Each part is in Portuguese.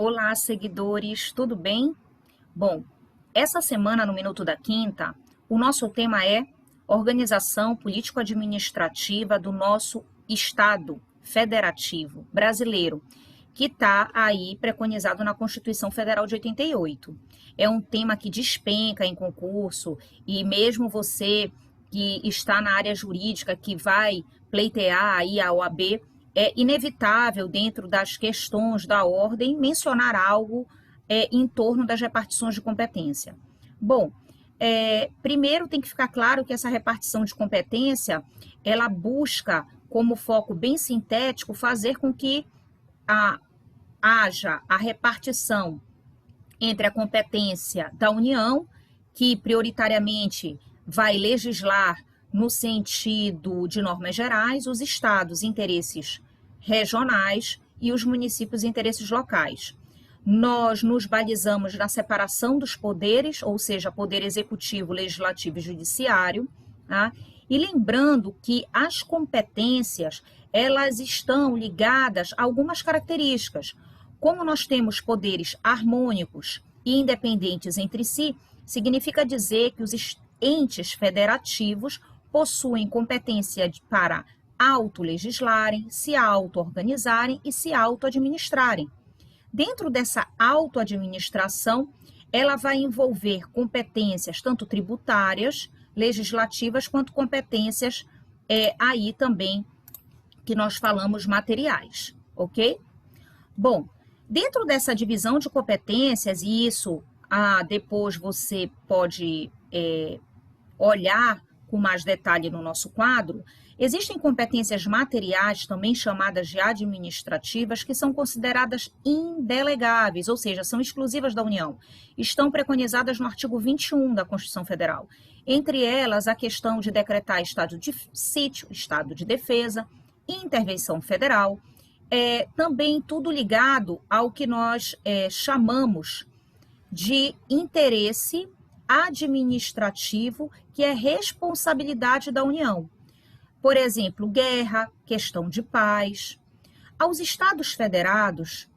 Olá, seguidores, tudo bem? Bom, essa semana no Minuto da Quinta, o nosso tema é organização político-administrativa do nosso Estado federativo brasileiro, que está aí preconizado na Constituição Federal de 88. É um tema que despenca em concurso e mesmo você que está na área jurídica, que vai pleitear aí a OAB, é inevitável, dentro das questões da ordem, mencionar algo em torno das repartições de competência. Bom, primeiro tem que ficar claro que essa repartição de competência, ela busca, como foco bem sintético, fazer com que haja a repartição entre a competência da União, que prioritariamente vai legislar no sentido de normas gerais, os estados, interesses regionais e os municípios, interesses locais. Nós nos balizamos na separação dos poderes, ou seja, poder executivo, legislativo e judiciário, tá? E lembrando que as competências, elas estão ligadas a algumas características. Como nós temos poderes harmônicos e independentes entre si, significa dizer que os entes federativos possuem competência para autolegislarem, se auto-organizarem e se auto-administrarem. Dentro dessa auto-administração, ela vai envolver competências tanto tributárias, legislativas, quanto competências aí também que nós falamos materiais, ok? Bom, dentro dessa divisão de competências, e isso depois você pode olhar com mais detalhe no nosso quadro, existem competências materiais, também chamadas de administrativas, que são consideradas indelegáveis, ou seja, são exclusivas da União. Estão preconizadas no artigo 21 da Constituição Federal. Entre elas, a questão de decretar estado de sítio, estado de defesa, intervenção federal, também tudo ligado ao que nós chamamos de interesse administrativo, que é responsabilidade da União. Por exemplo, guerra, questão de paz. Aos Estados federados,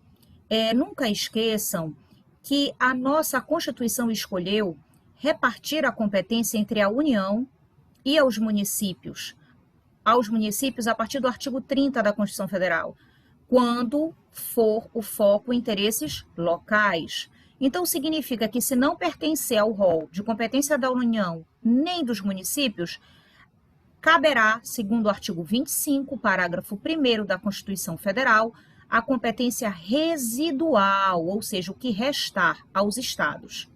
nunca esqueçam que a nossa Constituição escolheu repartir a competência entre a União e aos municípios a partir do artigo 30 da Constituição Federal, quando for o foco interesses locais. Então, significa que se não pertencer ao rol de competência da União nem dos municípios, caberá, segundo o artigo 25, parágrafo 1º da Constituição Federal, a competência residual, ou seja, o que restar aos estados.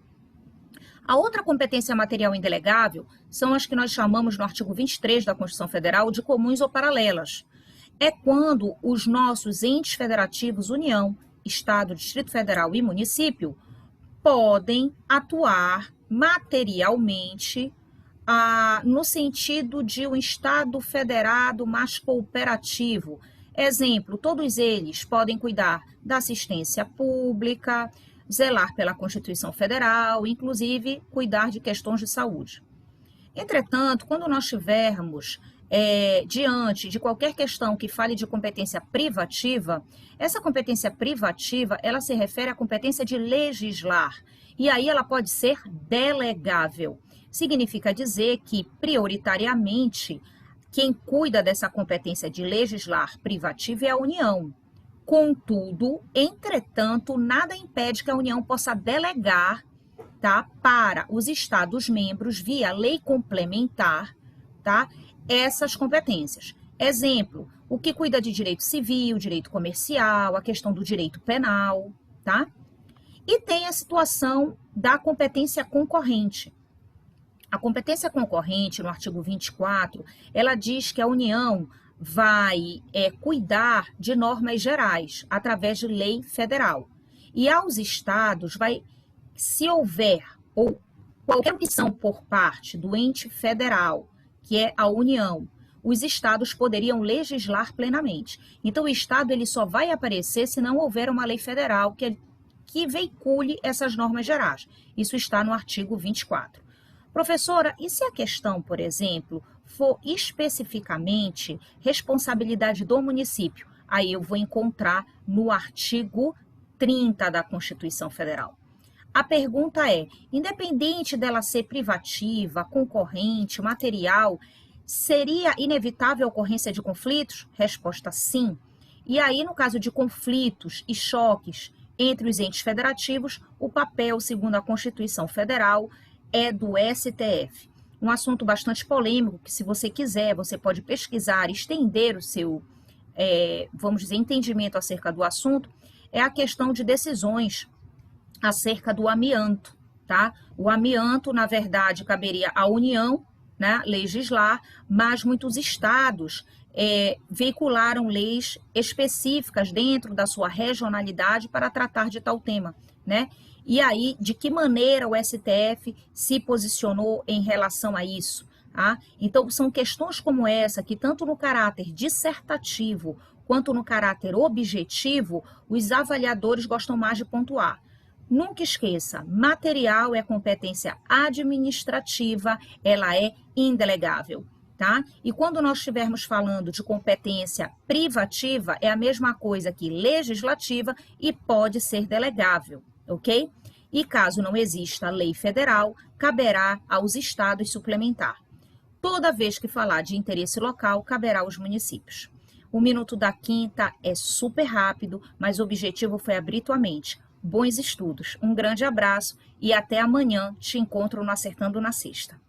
A outra competência material indelegável são as que nós chamamos no artigo 23 da Constituição Federal de comuns ou paralelas. É quando os nossos entes federativos, União, Estado, Distrito Federal e município, podem atuar materialmente no sentido de um Estado federado mais cooperativo. Exemplo, todos eles podem cuidar da assistência pública, zelar pela Constituição Federal, inclusive cuidar de questões de saúde. Entretanto, quando nós tivermos diante de qualquer questão que fale de competência privativa, essa competência privativa, ela se refere à competência de legislar, e aí ela pode ser delegável. Significa dizer que, prioritariamente, quem cuida dessa competência de legislar privativa é a União. Contudo, entretanto, nada impede que a União possa delegar, tá, para os Estados-membros, via lei complementar, tá, essas competências. Exemplo, o que cuida de direito civil, direito comercial, a questão do direito penal, tá? E tem a situação da competência concorrente. A competência concorrente, no artigo 24, ela diz que a União vai cuidar de normas gerais, através de lei federal. E aos estados, se houver ou qualquer opção por parte do ente federal, que é a União, os estados poderiam legislar plenamente. Então, o estado ele só vai aparecer se não houver uma lei federal que veicule essas normas gerais. Isso está no artigo 24. Professora, e se a questão, por exemplo, for especificamente responsabilidade do município? Aí eu vou encontrar no artigo 30 da Constituição Federal. A pergunta é, independente dela ser privativa, concorrente, material, seria inevitável a ocorrência de conflitos? Resposta sim. E aí, no caso de conflitos e choques entre os entes federativos, o papel, segundo a Constituição Federal, é do STF. Um assunto bastante polêmico, que se você quiser, você pode pesquisar, estender o seu, vamos dizer, entendimento acerca do assunto, é a questão de decisões acerca do amianto, tá? O amianto, na verdade, caberia à União, né, legislar, mas muitos estados veicularam leis específicas dentro da sua regionalidade para tratar de tal tema, né? E aí, de que maneira o STF se posicionou em relação a isso? Tá? Então, são questões como essa que, tanto no caráter dissertativo quanto no caráter objetivo, os avaliadores gostam mais de pontuar. Nunca esqueça, material é competência administrativa, ela é indelegável, tá? E quando nós estivermos falando de competência privativa, é a mesma coisa que legislativa e pode ser delegável, ok? E caso não exista lei federal, caberá aos estados suplementar. Toda vez que falar de interesse local, caberá aos municípios. O Minuto da Quinta é super rápido, mas o objetivo foi abrir tua mente. Bons estudos, um grande abraço e até amanhã te encontro no Acertando na Sexta.